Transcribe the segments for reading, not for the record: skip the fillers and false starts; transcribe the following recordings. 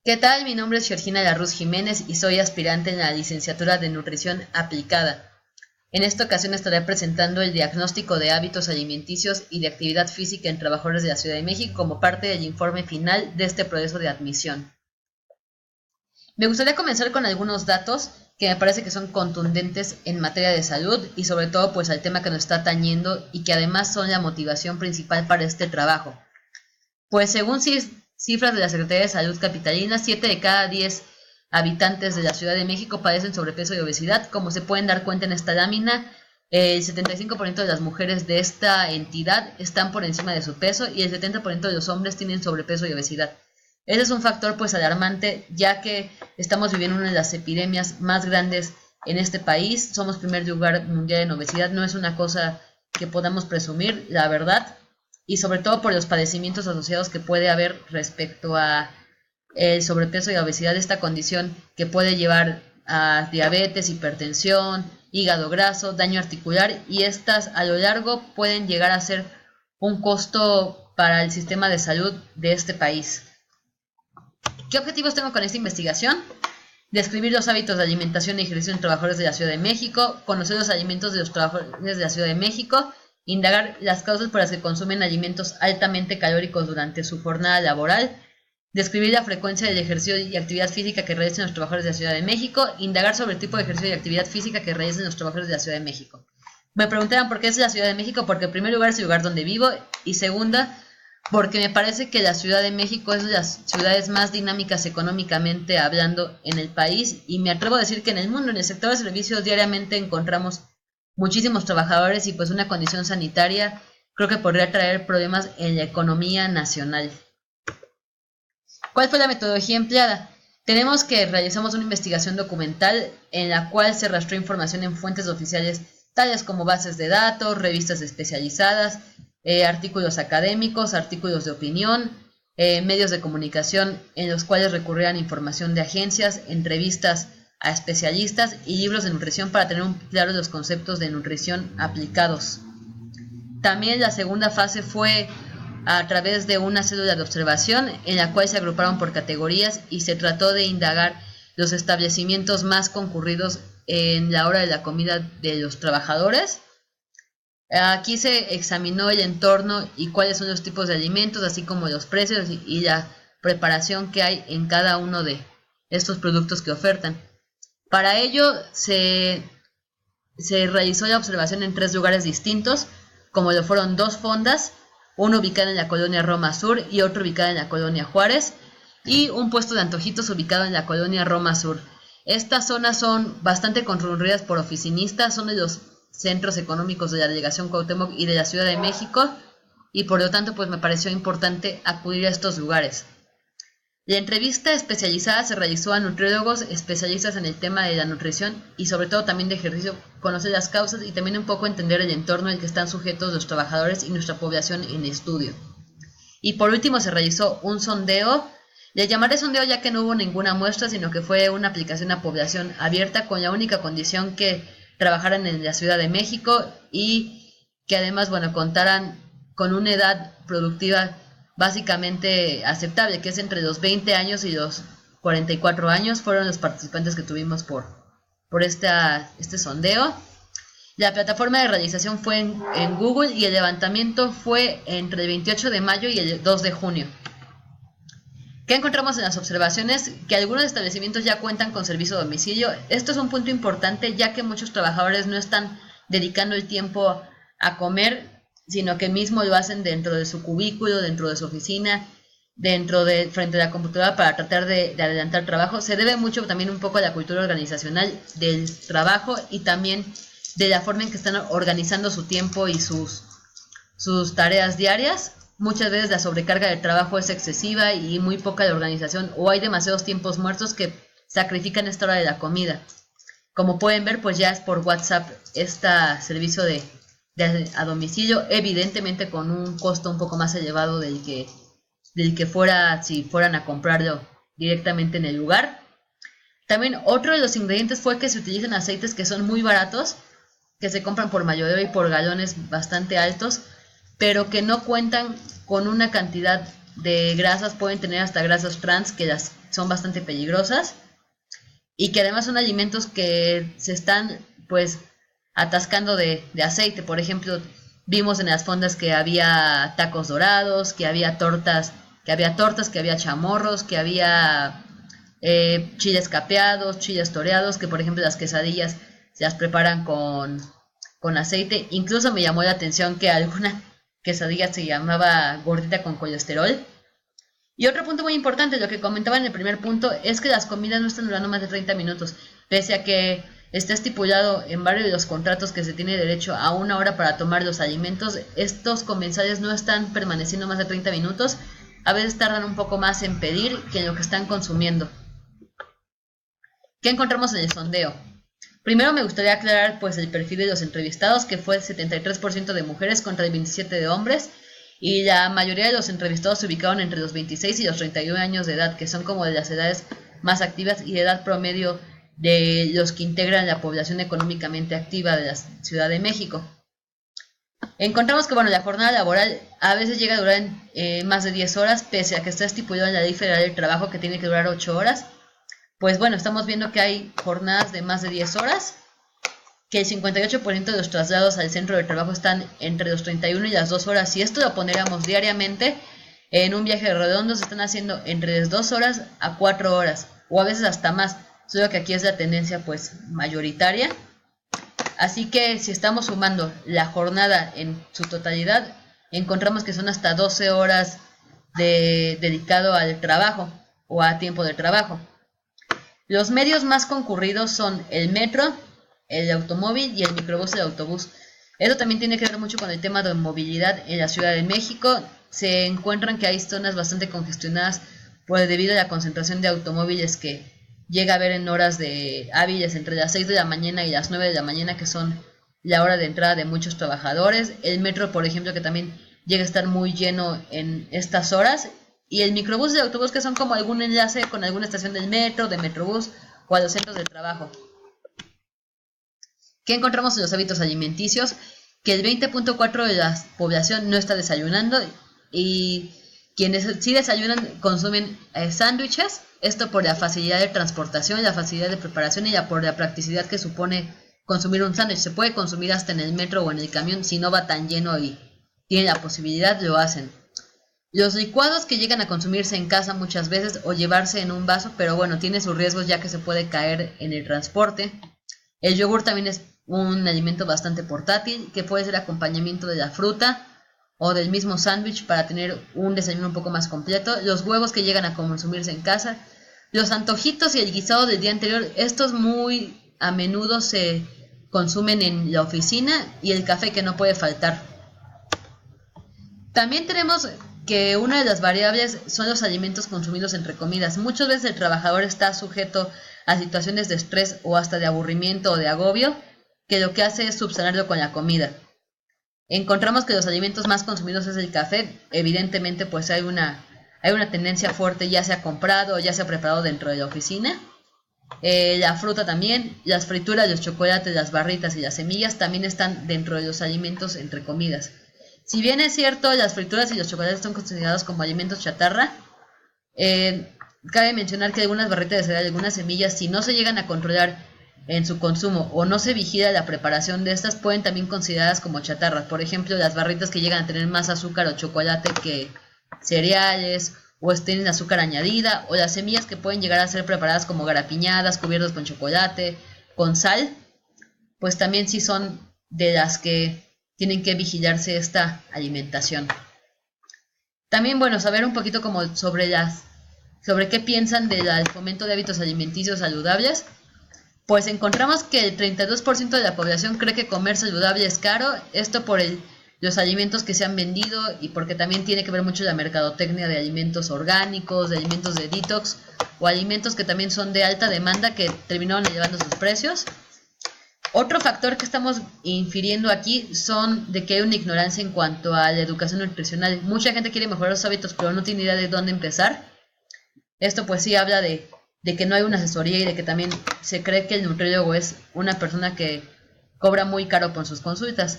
¿Qué tal? Mi nombre es Georgina Larruz Jiménez y soy aspirante en la licenciatura de Nutrición Aplicada. En esta ocasión estaré presentando el diagnóstico de hábitos alimenticios y de actividad física en trabajadores de la Ciudad de México como parte del informe final de este proceso de admisión. Me gustaría comenzar con algunos datos que me parece que son contundentes en materia de salud y sobre todo pues al tema que nos está atañendo y que además son la motivación principal para este trabajo. Pues según cifras de la Secretaría de Salud Capitalina, 7 de cada 10 habitantes de la Ciudad de México padecen sobrepeso y obesidad. Como se pueden dar cuenta en esta lámina, el 75% de las mujeres de esta entidad están por encima de su peso y el 70% de los hombres tienen sobrepeso y obesidad. Ese es un factor pues alarmante, ya que estamos viviendo una de las epidemias más grandes en este país. Somos primer lugar mundial en obesidad, no es una cosa que podamos presumir, la verdad, y sobre todo por los padecimientos asociados que puede haber respecto a el sobrepeso y la obesidad, esta condición que puede llevar a diabetes, hipertensión, hígado graso, daño articular, y estas a lo largo pueden llegar a ser un costo para el sistema de salud de este país. ¿Qué objetivos tengo con esta investigación? Describir los hábitos de alimentación y ejercicio en trabajadores de la Ciudad de México, conocer los alimentos de los trabajadores de la Ciudad de México, indagar las causas por las que consumen alimentos altamente calóricos durante su jornada laboral, describir la frecuencia del ejercicio y actividad física que realizan los trabajadores de la Ciudad de México, indagar sobre el tipo de ejercicio y actividad física que realizan los trabajadores de la Ciudad de México. Me preguntaban por qué es la Ciudad de México, porque en primer lugar es el lugar donde vivo y segunda, porque me parece que la Ciudad de México es de las ciudades más dinámicas económicamente hablando en el país y me atrevo a decir que en el mundo, en el sector de servicios diariamente encontramos muchísimos trabajadores y pues una condición sanitaria creo que podría traer problemas en la economía nacional. ¿Cuál fue la metodología empleada? Tenemos que realizamos una investigación documental en la cual se rastreó información en fuentes oficiales tales como bases de datos, revistas especializadas, artículos académicos, artículos de opinión, medios de comunicación en los cuales recurrían información de agencias, entrevistas a especialistas y libros de nutrición para tener claros los conceptos de nutrición aplicados. También la segunda fase fue a través de una célula de observación en la cual se agruparon por categorías y se trató de indagar los establecimientos más concurridos en la hora de la comida de los trabajadores. Aquí se examinó el entorno y cuáles son los tipos de alimentos, así como los precios y la preparación que hay en cada uno de estos productos que ofertan. Para ello se realizó la observación en 3 lugares distintos, como lo fueron 2 fondas, uno ubicado en la colonia Roma Sur y otro ubicado en la colonia Juárez, y un puesto de antojitos ubicado en la colonia Roma Sur. Estas zonas son bastante concurridas por oficinistas, son de los centros económicos de la delegación Cuauhtémoc y de la Ciudad de México, y por lo tanto pues me pareció importante acudir a estos lugares. La entrevista especializada se realizó a nutriólogos especialistas en el tema de la nutrición y sobre todo también de ejercicio, conocer las causas y también un poco entender el entorno en el que están sujetos los trabajadores y nuestra población en estudio. Y por último se realizó un sondeo. Le llamaré sondeo ya que no hubo ninguna muestra, sino que fue una aplicación a población abierta con la única condición que trabajaran en la Ciudad de México y que además, bueno, contaran con una edad productiva básicamente aceptable, que es entre los 20 años y los 44 años, fueron los participantes que tuvimos por este sondeo. La plataforma de realización fue en Google y el levantamiento fue entre el 28 de mayo y el 2 de junio. ¿Qué encontramos en las observaciones? Que algunos establecimientos ya cuentan con servicio a domicilio. Esto es un punto importante ya que muchos trabajadores no están dedicando el tiempo a comer, sino que mismo lo hacen dentro de su cubículo, dentro de su oficina, frente a la computadora para tratar de adelantar trabajo. Se debe mucho también un poco a la cultura organizacional del trabajo y también de la forma en que están organizando su tiempo y sus tareas diarias. Muchas veces la sobrecarga de trabajo es excesiva y muy poca de organización, o hay demasiados tiempos muertos que sacrifican esta hora de la comida. Como pueden ver, pues ya es por WhatsApp este servicio a domicilio, evidentemente con un costo un poco más elevado del que fuera si fueran a comprarlo directamente en el lugar. También otro de los ingredientes fue que se utilizan aceites que son muy baratos, que se compran por mayoreo y por galones bastante altos, pero que no cuentan con una cantidad de grasas pueden tener hasta grasas trans que son bastante peligrosas y que además son alimentos que se están pues atascando de aceite. Por ejemplo, vimos en las fondas que había tacos dorados, que había tortas, que había chamorros, que había chiles capeados, chiles toreados, que por ejemplo las quesadillas se las preparan con aceite. Incluso me llamó la atención que alguna quesadilla se llamaba gordita con colesterol. Y otro punto muy importante, lo que comentaba en el primer punto, es que las comidas no están durando más de 30 minutos, pese a que está estipulado en varios de los contratos que se tiene derecho a 1 hora para tomar los alimentos. Estos comensales no están permaneciendo más de 30 minutos, a veces tardan un poco más en pedir que en lo que están consumiendo. ¿Qué encontramos en el sondeo? Primero me gustaría aclarar pues el perfil de los entrevistados, que fue el 73% de mujeres contra el 27% de hombres, y la mayoría de los entrevistados se ubicaron entre los 26 y los 31 años de edad, que son como de las edades más activas y de edad promedio de los que integran la población económicamente activa de la Ciudad de México. Encontramos que la jornada laboral a veces llega a durar más de 10 horas, pese a que está estipulado en la Ley Federal del Trabajo que tiene que durar 8 horas. Pues estamos viendo que hay jornadas de más de 10 horas, que el 58% de los traslados al centro de trabajo están entre los 31 y las 2 horas. Si esto lo pondríamos diariamente, en un viaje redondo se están haciendo entre las 2 horas a 4 horas, o a veces hasta más, solo que aquí es la tendencia pues mayoritaria. Así que si estamos sumando la jornada en su totalidad, encontramos que son hasta 12 horas dedicado al trabajo o a tiempo de trabajo. Los medios más concurridos son el metro, el automóvil y el microbús y el autobús. Esto también tiene que ver mucho con el tema de movilidad en la Ciudad de México. Se encuentran que hay zonas bastante congestionadas debido a la concentración de automóviles que llega a haber en horas hábiles entre las 6 de la mañana y las 9 de la mañana, que son la hora de entrada de muchos trabajadores. El metro, por ejemplo, que también llega a estar muy lleno en estas horas. Y el microbús y el autobús, que son como algún enlace con alguna estación del metro, de Metrobús o a los centros de trabajo. ¿Qué encontramos en los hábitos alimenticios? Que el 20.4% de la población no está desayunando, y quienes sí desayunan consumen sándwiches. Esto por la facilidad de transportación, la facilidad de preparación y por la practicidad que supone consumir un sándwich. Se puede consumir hasta en el metro o en el camión, si no va tan lleno y tienen la posibilidad, lo hacen. Los licuados, que llegan a consumirse en casa muchas veces o llevarse en un vaso, pero tiene sus riesgos ya que se puede caer en el transporte. El yogur también es un alimento bastante portátil, que puede ser acompañamiento de la fruta o del mismo sándwich para tener un desayuno un poco más completo. Los huevos, que llegan a consumirse en casa. Los antojitos y el guisado del día anterior, estos muy a menudo se consumen en la oficina, y el café, que no puede faltar. También tenemos que una de las variables son los alimentos consumidos entre comidas. Muchas veces el trabajador está sujeto a situaciones de estrés o hasta de aburrimiento o de agobio, que lo que hace es subsanarlo con la comida. Encontramos que los alimentos más consumidos es el café. Evidentemente pues hay una tendencia fuerte, ya sea comprado o ya sea preparado dentro de la oficina. La fruta también, las frituras, los chocolates, las barritas y las semillas también están dentro de los alimentos entre comidas. Si bien es cierto, las frituras y los chocolates son considerados como alimentos chatarra, cabe mencionar que algunas barritas de cereal y algunas semillas, si no se llegan a controlar en su consumo o no se vigila la preparación de estas, pueden también consideradas como chatarras. Por ejemplo, las barritas que llegan a tener más azúcar o chocolate que cereales, o tienen azúcar añadida, o las semillas que pueden llegar a ser preparadas como garapiñadas, cubiertas con chocolate, con sal, pues también sí son de las que tienen que vigilarse esta alimentación. También, saber un poquito como sobre qué piensan del fomento de hábitos alimenticios saludables. Pues encontramos que el 32% de la población cree que comer saludable es caro. Esto por los alimentos que se han vendido, y porque también tiene que ver mucho la mercadotecnia de alimentos orgánicos, de alimentos de detox, o alimentos que también son de alta demanda, que terminaron elevando sus precios. Otro factor que estamos infiriendo aquí son de que hay una ignorancia en cuanto a la educación nutricional. Mucha gente quiere mejorar los hábitos, pero no tiene idea de dónde empezar. Esto pues sí habla de que no hay una asesoría, y de que también se cree que el nutriólogo es una persona que cobra muy caro por sus consultas.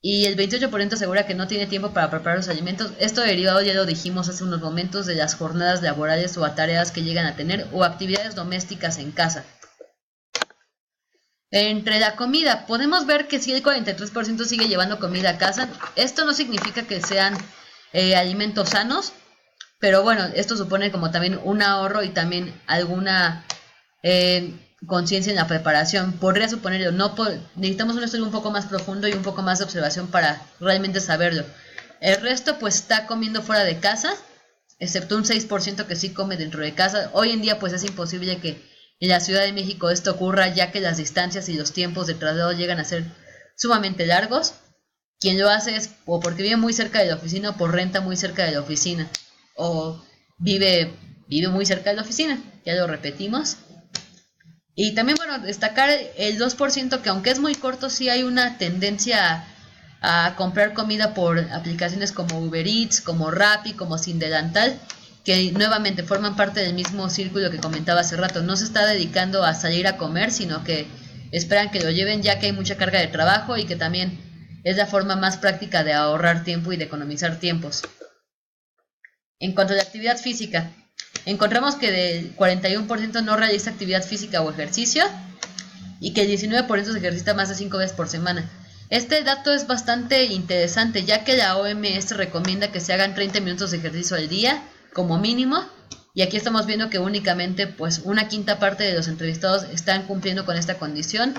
y el 28% asegura que no tiene tiempo para preparar los alimentos. Esto derivado, ya lo dijimos hace unos momentos, de las jornadas laborales o a tareas que llegan a tener o actividades domésticas en casa. Entre la comida, podemos ver que sí, el 43% sigue llevando comida a casa. Esto no significa que sean alimentos sanos, pero bueno, esto supone como también un ahorro y también alguna conciencia en la preparación. Podría suponerlo, necesitamos un estudio un poco más profundo y un poco más de observación para realmente saberlo. El resto pues está comiendo fuera de casa, excepto un 6% que sí come dentro de casa. Hoy en día pues es imposible que en la Ciudad de México esto ocurra, ya que las distancias y los tiempos de traslado llegan a ser sumamente largos. Quien lo hace es o porque vive muy cerca de la oficina o por renta muy cerca de la oficina, o vive muy cerca de la oficina, ya lo repetimos. Y también, bueno, destacar el 2% que aunque es muy corto, sí hay una tendencia a comprar comida por aplicaciones como Uber Eats, como Rappi, como Sin Delantal, que nuevamente forman parte del mismo círculo que comentaba hace rato. No se está dedicando a salir a comer, sino que esperan que lo lleven, ya que hay mucha carga de trabajo y que también es la forma más práctica de ahorrar tiempo y de economizar tiempos. En cuanto a la actividad física, encontramos que del 41% no realiza actividad física o ejercicio y que el 19% se ejercita más de 5 veces por semana. Este dato es bastante interesante, ya que la OMS recomienda que se hagan 30 minutos de ejercicio al día como mínimo, y aquí estamos viendo que únicamente pues una quinta parte de los entrevistados están cumpliendo con esta condición.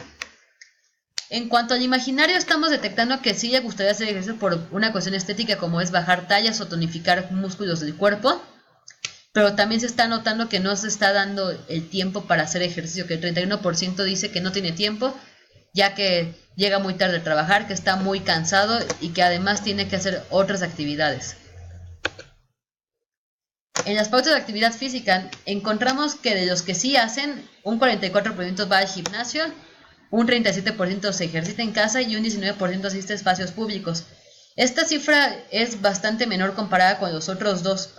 En cuanto al imaginario, estamos detectando que sí le gustaría hacer ejercicio por una cuestión estética, como es bajar tallas o tonificar músculos del cuerpo, pero también se está notando que no se está dando el tiempo para hacer ejercicio, que el 31% dice que no tiene tiempo, ya que llega muy tarde a trabajar, que está muy cansado y que además tiene que hacer otras actividades. En las pautas de actividad física encontramos que de los que sí hacen, un 44% va al gimnasio, un 37% se ejercita en casa y un 19% asiste a espacios públicos. Esta cifra es bastante menor comparada con los otros dos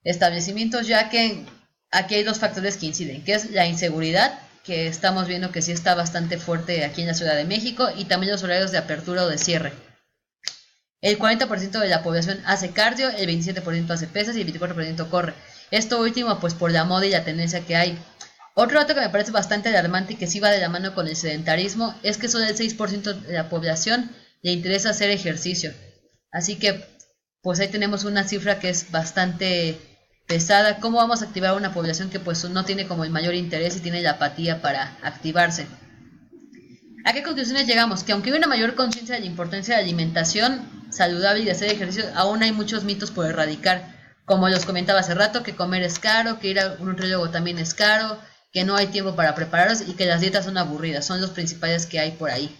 establecimientos, ya que aquí hay dos factores que inciden, que es la inseguridad, que estamos viendo que sí está bastante fuerte aquí en la Ciudad de México, y también los horarios de apertura o de cierre. El 40% de la población hace cardio, el 27% hace pesas y el 24% corre. Esto último pues por la moda y la tendencia que hay. Otro dato que me parece bastante alarmante y que sí va de la mano con el sedentarismo es que solo el 6% de la población le interesa hacer ejercicio. Así que pues ahí tenemos una cifra que es bastante pesada. ¿Cómo vamos a activar a una población que pues no tiene como el mayor interés y tiene la apatía para activarse? ¿A qué conclusiones llegamos? Que aunque hay una mayor conciencia de la importancia de la alimentación saludable y de hacer ejercicio, aún hay muchos mitos por erradicar. Como los comentaba hace rato, que comer es caro, que ir a un nutriólogo también es caro, que no hay tiempo para prepararlos y que las dietas son aburridas. Son los principales que hay por ahí.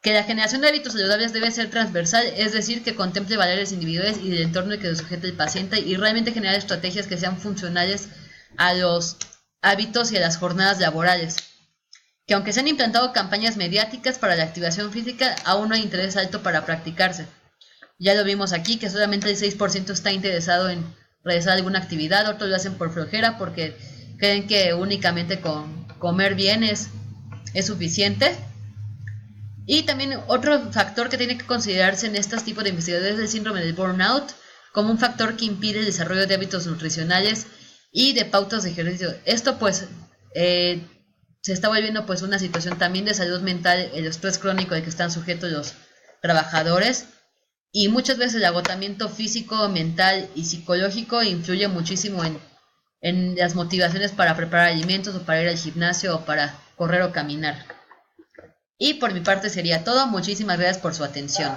Que la generación de hábitos saludables debe ser transversal, es decir, que contemple valores individuales y del entorno que sujete el paciente y realmente generar estrategias que sean funcionales a los hábitos y a las jornadas laborales. Que aunque se han implantado campañas mediáticas para la activación física, aún no hay interés alto para practicarse. Ya lo vimos aquí, que solamente el 6% está interesado en realizar alguna actividad, otros lo hacen por flojera porque creen que únicamente con comer bien es suficiente. Y también otro factor que tiene que considerarse en estos tipos de investigaciones es el síndrome del burnout, como un factor que impide el desarrollo de hábitos nutricionales y de pautas de ejercicio. Esto pues se está volviendo pues una situación también de salud mental, el estrés crónico al que están sujetos los trabajadores, y muchas veces el agotamiento físico, mental y psicológico influye muchísimo en las motivaciones para preparar alimentos o para ir al gimnasio o para correr o caminar. Y por mi parte sería todo. Muchísimas gracias por su atención.